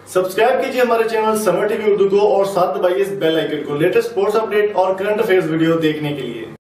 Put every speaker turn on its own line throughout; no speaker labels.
Subscribe कीजिए हमारे channel summer TV Urdu को और साथ दबाइए इस बेल आइकन को लेटेस्ट स्पोर्ट्स अपडेट और करंट अफेयर्स वीडियो देखने के लिए।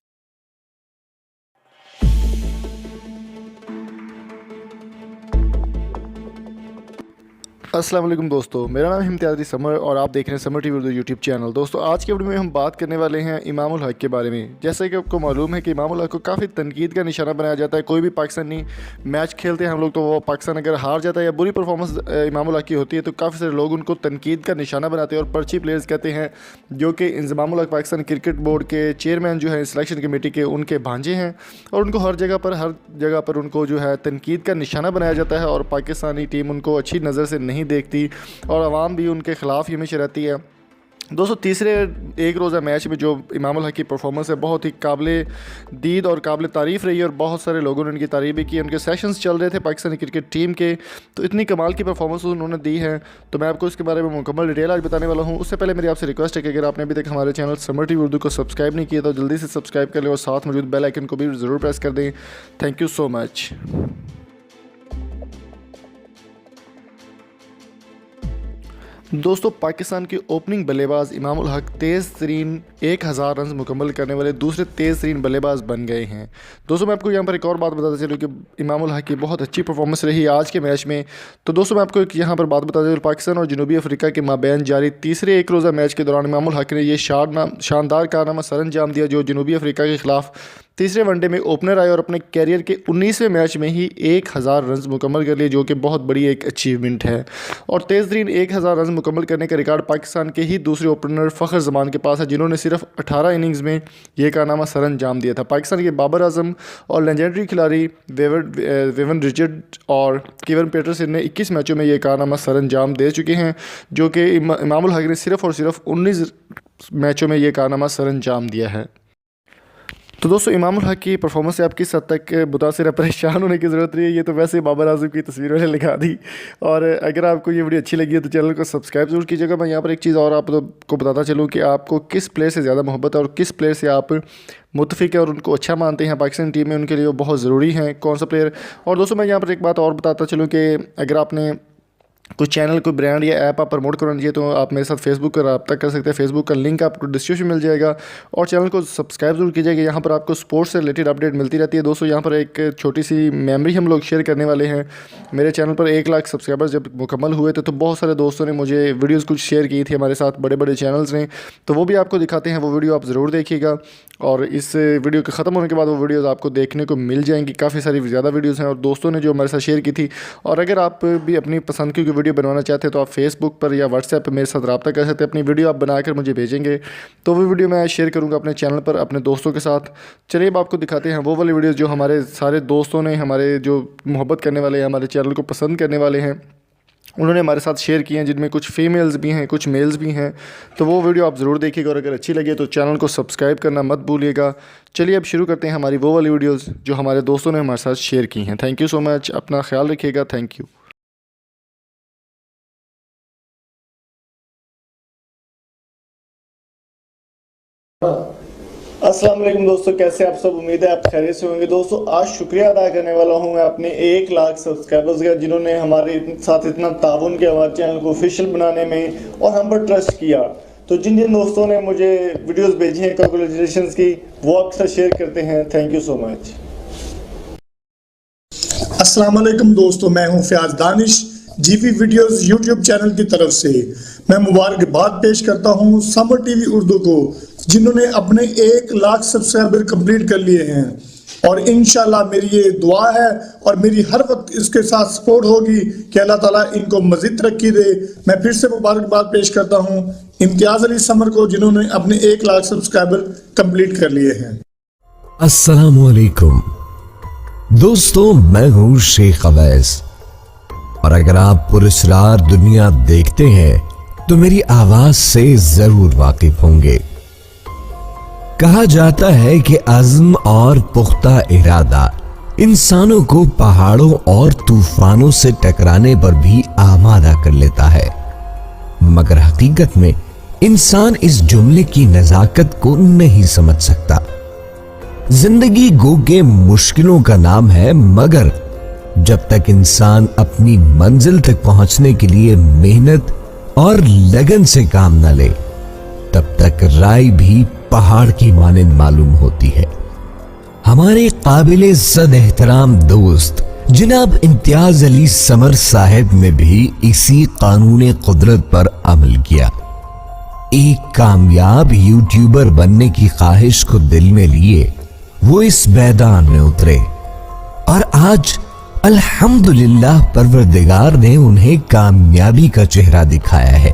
अस्सलाम वालेकुम दोस्तों, मेरा नाम इम्तियाज़ समर और आप देख रहे हैं summer TV Urdu YouTube channel. दोस्तों आज के वीडियो में हम बात करने वाले हैं इमामुल हक के बारे में। जैसे कि आपको मालूम है कि इमामुल हक को काफ़ी तनकीद का निशाना बनाया जाता है। कोई भी पाकिस्तानी मैच खेलते हैं हम लोग तो वो पाकिस्तान अगर हार जाता है या बुरी परफॉर्मेंस इमामुल हक की होती है तो काफ़ी सारे लोग उनको तनकीद का निशाना बनाते हैं और पर्ची प्लेयर्स कहते हैं, जो कि इंज़मामुल हक पाकिस्तान क्रिकेट बोर्ड के चेयरमैन जो है सिलेक्शन कमेटी के उनके भांजे हैं और उनको हर जगह पर उनको जो है तनकीद का निशाना बनाया जाता है और पाकिस्तानी टीम उनको अच्छी नज़र से नहीं देखती और आवाम भी उनके ख़िलाफ़ ही हमेशा रहती है। दोस्तों तीसरे एक रोज़ा मैच में जो इमामुल हक की परफॉर्मेंस है बहुत ही काबिल दीद और काबिल तारीफ़ रही और बहुत सारे लोगों ने उनकी तारीफ़ भी की। उनके सेशंस चल रहे थे पाकिस्तानी क्रिकेट टीम के, तो इतनी कमाल की परफॉर्मेंस उन्होंने दी है तो मैं आपको इसके बारे में मुकम्मल डिटेल आज बताने वाला हूँ। उससे पहले मेरी आपसे रिक्वेस्ट है कि अगर आपने अभी तक हमारे चैनल समर टीवी उर्दू को सब्सक्राइब नहीं किया तो जल्दी से सब्सक्राइब कर लें और साथ मौजूद बेल आइकन को भी ज़रूर प्रेस कर दें। Thank you so much. दोस्तों पाकिस्तान के ओपनिंग बल्लेबाज इमामुल हक तेज़ तरीन 1000 रन मुकम्मल करने वाले दूसरे तेज़ तरीन बल्लेबाज बन गए हैं। दोस्तों मैं आपको यहाँ पर एक और बात बताता चलूँ कि इमामुल हक की बहुत अच्छी परफॉर्मेंस रही आज के मैच में। तो दोस्तों मैं आपको एक यहाँ पर बात बताता चलूँ, पाकिस्तान और जनूबी अफ्रीका के माबैन जारी तीसरे एक रोज़ा मैच के दौरान इमामुल हक ने ये शानदार कारनामा सर अंजाम दिया जो जनूबी अफ्रीका के ख़िलाफ़ तीसरे वनडे में ओपनर आए और अपने कैरियर के 19वें मैच में ही 1000 रन मुकम्मल कर लिए, जो कि बहुत बड़ी एक अचीवमेंट है। और तेज़ तरीन 1000 रन मुकम्मल करने का रिकॉर्ड पाकिस्तान के ही दूसरे ओपनर फ़खर जमान के पास है, जिन्होंने सिर्फ 18 इनिंग्स में यह कारनामा सर अंजाम दिया था। पाकिस्तान के बाबर आजम और लेजेंडरी खिलाड़ी वेवन रिचर्ड और केवन पीटरसन ने 21 मैचों में यह कारनामा सर अंजाम दे चुके हैं, जो कि इमामुल हक ने सिर्फ और सिर्फ 19 मैचों में यह कारनामा सर अंजाम दिया है। तो दोस्तों इमामुल हक की परफॉर्मेंस से आप किस हद तक मुतासिर परेशान होने की ज़रूरत नहीं है, ये तो वैसे बाबर आजम की तस्वीर मैंने लिखा दी। और अगर आपको ये वीडियो अच्छी लगी है तो चैनल को सब्सक्राइब जरूर कीजिएगा। मैं यहाँ पर एक चीज़ और आपको बताता चलूँ कि आपको किस प्लेयर से ज़्यादा मोहब्बत है और किस प्लेयर से आप मुतफिक है और उनको अच्छा मानते हैं पाकिस्तान टीम में, उनके लिए वो बहुत ज़रूरी हैं कौन सा प्लेयर। और दोस्तों मैं यहाँ पर एक बात और बताता चलूँ कि अगर आपने कोई चैनल कोई ब्रांड या ऐप आप प्रमोट करना चाहिए तो आप मेरे साथ फेसबुक पर रब्ता कर सकते हैं। फेसबुक का लिंक आपको डिस्क्रिप्शन में मिल जाएगा और चैनल को सब्सक्राइब जरूर कीजिएगा। यहाँ पर आपको स्पोर्ट्स से रिलेटेड अपडेट मिलती रहती है। दोस्तों यहाँ पर एक छोटी सी मेमोरी हम लोग शेयर करने वाले हैं। मेरे चैनल पर 1 लाख सब्सक्राइबर्स जब मुकम्मल हुए थे तो बहुत सारे दोस्तों ने मुझे वीडियोज़ कुछ शेयर की थी हमारे साथ, बड़े बड़े चैनल्स ने, तो वो भी आपको दिखाते हैं। वो वीडियो आप ज़रूर देखिएगा और इस वीडियो के ख़त्म होने के बाद वो वीडियोज़ आपको देखने को मिल जाएंगी। काफ़ी सारी ज़्यादा वीडियोज़ हैं और दोस्तों ने जो हमारे साथ शेयर की थी। और अगर आप भी अपनी पसंद की वीडियो बनवाना चाहते हैं तो आप फेसबुक पर या व्हाट्सएप पर मेरे साथ रब्ता कर सकते हैं। अपनी वीडियो आप बनाकर मुझे भेजेंगे तो वो वीडियो मैं शेयर करूँगा अपने चैनल पर अपने दोस्तों के साथ। चलिए अब आपको दिखाते हैं वो वाली वीडियोज़ जो हमारे सारे दोस्तों ने, हमारे जो मोहब्बत करने वाले हैं, हमारे चैनल को पसंद करने वाले हैं, उन्होंने हमारे साथ शेयर किए हैं, जिनमें कुछ फीमेल्स भी हैं कुछ मेल्स भी हैं। तो वो वीडियो आप ज़रूर देखिएगा और अगर अच्छी लगे तो चैनल को सब्सक्राइब करना मत भूलिएगा। चलिए अब शुरू करते हैं हमारी वो वाली वीडियोज़ जो हमारे दोस्तों ने हमारे साथ शेयर की हैं। थैंक यू सो मच, अपना ख्याल रखिएगा। Thank you.
अस्सलाम वालेकुम दोस्तों, कैसे आप सब? उम्मीद है आप खैरियत से होंगे। दोस्तों आज शुक्रिया अदा करने वाला हूं मैं अपने 1 लाख सब्सक्राइबर्स का, जिन्होंने हमारे साथ इतना ताउन किया हमारे चैनल को ऑफिशियल बनाने में और हम पर ट्रस्ट किया। तो जिन जिन दोस्तों ने मुझे वीडियोस भेजी हैं कांग्रेचुलेशंस की, वो अक्सर शेयर करते हैं। Thank you so much.
अस्सलाम वालेकुम दोस्तों, मैं हूं Fayaz Danish GP videos YouTube channel की तरफ से। मैं मुबारकबाद पेश करता हूं समर टीवी उर्दू को, जिन्होंने अपने 1 लाख सब्सक्राइबर कंप्लीट कर लिए हैं। और इंशाल्लाह मेरी ये दुआ है और मेरी हर वक्त इसके साथ सपोर्ट होगी कि अल्लाह ताला इनको मज़ीद तरक्की दे। मैं फिर से मुबारकबाद पेश करता हूं इम्तियाज़ अली समर को, जिन्होंने अपने 1 लाख सब्सक्राइबर कंप्लीट कर लिए हैं।
अस्सलामु अलैकुम दोस्तों, मैं हूं शेख अवैस और अगर आप पुरस्कार दुनिया देखते हैं तो मेरी आवाज से जरूर वाकिफ होंगे। कहा जाता है कि अज़्म और पुख्ता इरादा इंसानों को पहाड़ों और तूफानों से टकराने पर भी आमादा कर लेता है, मगर हकीकत में इंसान इस जुमले की नजाकत को नहीं समझ सकता। जिंदगी गो के मुश्किलों का नाम है, मगर जब तक इंसान अपनी मंजिल तक पहुंचने के लिए मेहनत और लगन से काम न ले, तब तक राय भी पहाड़ की मानंद मालूम होती है। हमारे काबिल इज्जत एहतराम दोस्त जनाब इम्तियाज अली समर साहब ने भी इसी कानून कुदरत पर अमल किया। एक कामयाब यूट्यूबर बनने की ख्वाहिश को दिल में लिए वो इस मैदान में उतरे और आज अल्हम्दुलिल्लाह परवरदिगार ने उन्हें कामयाबी का चेहरा दिखाया है।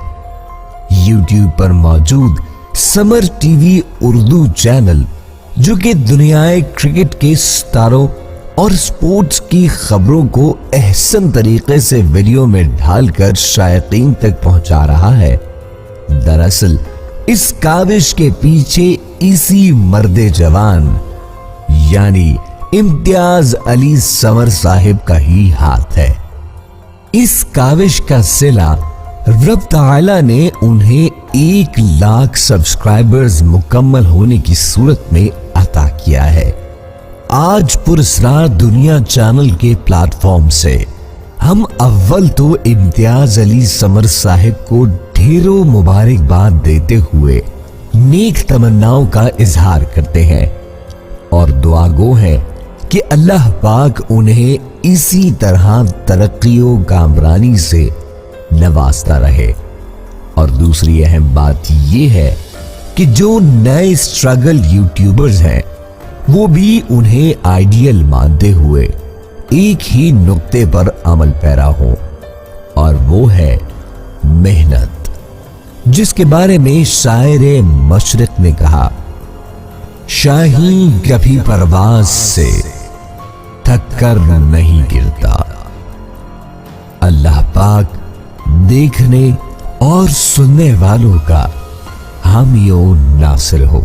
यूट्यूब पर मौजूद समर टीवी उर्दू चैनल, जो कि दुनियाए क्रिकेट के सितारों और स्पोर्ट्स की खबरों को अहसन तरीके से वीडियो में ढालकर शायकीन तक पहुंचा रहा है, दरअसल इस काविश के पीछे इसी मर्दे जवान यानी इम्तियाज अली समर साहिब का ही हाथ है। इस काविश का सिला रब ताला ने उन्हें 1 लाख सब्सक्राइबर्स मुकम्मल होने की सूरत में अता किया है। आज पुरस्कार दुनिया चैनल के प्लेटफॉर्म से हम अव्वल तो इम्तियाज अली समर साहिब को ढेरों मुबारकबाद देते हुए नेक तमन्नाओं का इजहार करते हैं और दुआ गो है कि अल्लाह पाक उन्हें इसी तरह तरक्कियों कामरानी से नवाजता रहे। और दूसरी अहम बात यह है कि जो नए स्ट्रगल यूट्यूबर्स हैं वो भी उन्हें आइडियल मानते हुए एक ही नुक्ते पर अमल पैरा हो, और वो है मेहनत, जिसके बारे में शायर मशरिक ने कहा, शाहीन कभी परवाज से थक कर नहीं गिरता। अल्लाह पाक देखने और सुनने वालों का हामियो नासिर हो।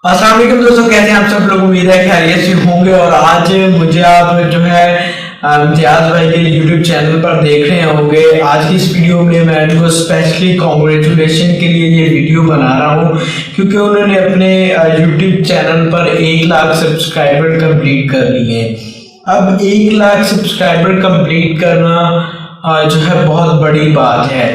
अस्सलाम वालेकुम दोस्तों, कैसे हैं आप सब लोग? उम्मीद है खैरियत से होंगे। और आज मुझे आप जो है इम्तियाज भाई के यूट्यूब चैनल पर देख रहे होंगे। आज की इस वीडियो में मैं इनको स्पेशली कॉन्ग्रेचुलेशन के लिए ये वीडियो बना रहा हूँ, क्योंकि उन्होंने अपने यूट्यूब चैनल पर 1 लाख सब्सक्राइबर कंप्लीट कर लिए हैं। अब 1 लाख सब्सक्राइबर कंप्लीट करना जो है बहुत बड़ी बात है।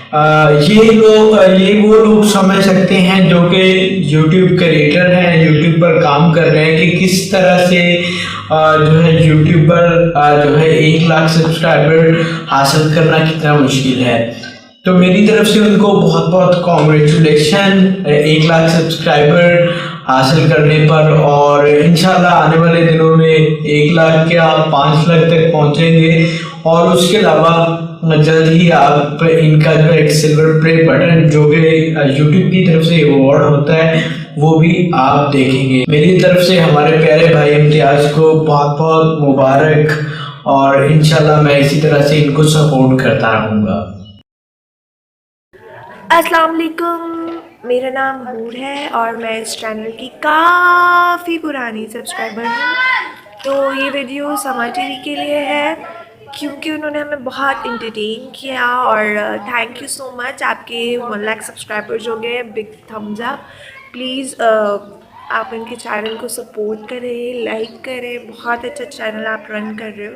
ये वो लोग समझ सकते हैं जो कि यूट्यूब क्रिएटर हैं, यूट्यूब पर काम कर रहे हैं, कि किस तरह से जो है यूट्यूब पर जो है 1 लाख सब्सक्राइबर हासिल करना कितना मुश्किल है। तो मेरी तरफ से उनको बहुत बहुत कॉन्ग्रेचुलेशन 1 लाख सब्सक्राइबर हासिल करने पर। और इंशाल्लाह आने वाले दिनों में 1 लाख क्या 5 लाख तक पहुंचेंगे। और उसके अलावा जल्द ही आप इनका जो एक सिल्वर प्ले बटन जो कि यूट्यूब की तरफ से अवार्ड होता है वो भी आप देखेंगे। मेरी तरफ से हमारे प्यारे भाई इम्तियाज को बहुत बहुत मुबारक, और इंशाल्लाह मैं इसी तरह से इनको सपोर्ट करता रहूँगा।
अस्सलाम वालेकुम, मेरा नाम हूर है और मैं इस चैनल की काफ़ी पुरानी सब्सक्राइबर हूँ। तो ये वीडियो समर टीवी के लिए है, क्योंकि उन्होंने हमें बहुत इंटरटेन किया। और थैंक यू सो मच, आपके 1 लाख सब्सक्राइबर्स हो गए, बिग थम्स अप। प्लीज़ आप इनके चैनल को सपोर्ट करें, लाइक करें। बहुत अच्छा चैनल आप रन कर रहे हो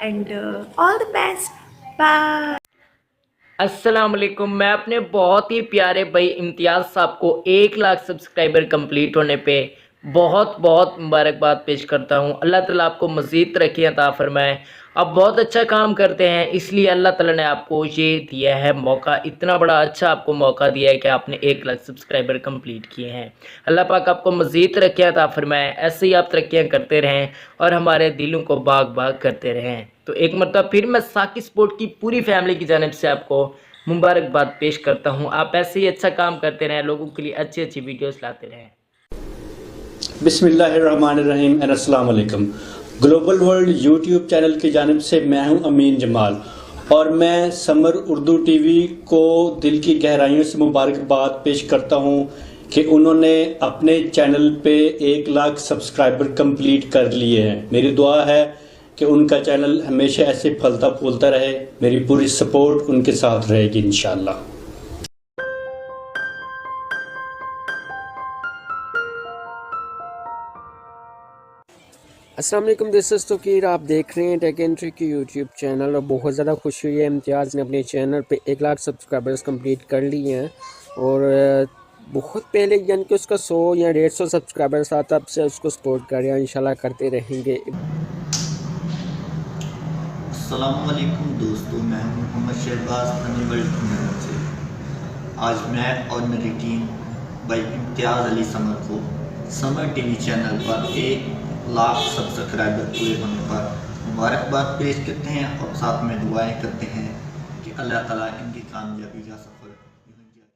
and all the best, bye.
अस्सलाम वालेकुम। मैं अपने बहुत ही प्यारे भाई इम्तियाज़ साहब को 1 लाख सब्सक्राइबर कंप्लीट होने पे बहुत बहुत मुबारकबाद पेश करता हूँ। अल्लाह ताला आपको मज़ीद तरक्की अता फरमाए। आप बहुत अच्छा काम करते हैं, इसलिए अल्लाह ताला ने आपको ये दिया है मौका, इतना बड़ा अच्छा आपको मौका दिया है कि आपने 1 लाख सब्सक्राइबर कंप्लीट किए हैं। अल्लाह पाक आपको मज़ीद तरक्की अता फरमाए। ऐसे ही आप तरक्कियाँ करते रहें और हमारे दिलों को बाग बाग करते रहें। तो एक मरतबा फिर मैं साकी स्पोर्ट की पूरी फैमिली की जानिब से आपको मुबारकबाद पेश करता हूँ। आप ऐसे ही अच्छा काम करते रहें, लोगों के लिए अच्छी अच्छी वीडियोस लाते रहें।
बिस्मिल्लाहिर्रहमानिर्रहीम एंड अस्सलाम वालेकुम। ग्लोबल वर्ल्ड यूट्यूब चैनल की जानिब से मैं हूं अमीन जमाल, और मैं समर उर्दू टीवी को दिल की गहराइयों से मुबारकबाद पेश करता हूं कि उन्होंने अपने चैनल पे 1 लाख सब्सक्राइबर कंप्लीट कर लिए हैं। मेरी दुआ है कि उनका चैनल हमेशा ऐसे फलता फूलता रहे। मेरी पूरी सपोर्ट उनके साथ रहेगी इंशाल्लाह।
अस्सलाम वालेकुम दोस्तों की आप देख रहे हैं टेक एंड ट्रिक की यूट्यूब चैनल और बहुत ज़्यादा खुशी हुई है। इम्तियाज़ ने अपने चैनल पे 1 लाख सब्सक्राइबर्स कंप्लीट कर लिए हैं और बहुत पहले यानी कि उसका 100 या 150 सब्सक्राइबर्स था, तब से उसको सपोर्ट कर रहे हैं, इंशाल्लाह करते रहेंगे।
अस्सलाम वालेकुम दोस्तों, मैं हूं मोहम्मद शहबाज फनी वर्ल्ड से। आज मैं और मेरी टीम भाई इम्तियाज़ अली समर को समर टीवी चैनल पर 1 लाख सब्सक्राइबर पूरे होने पर मुबारकबाद पेश करते हैं और साथ में दुआएं करते हैं कि अल्लाह ताला इनकी कामयाबी का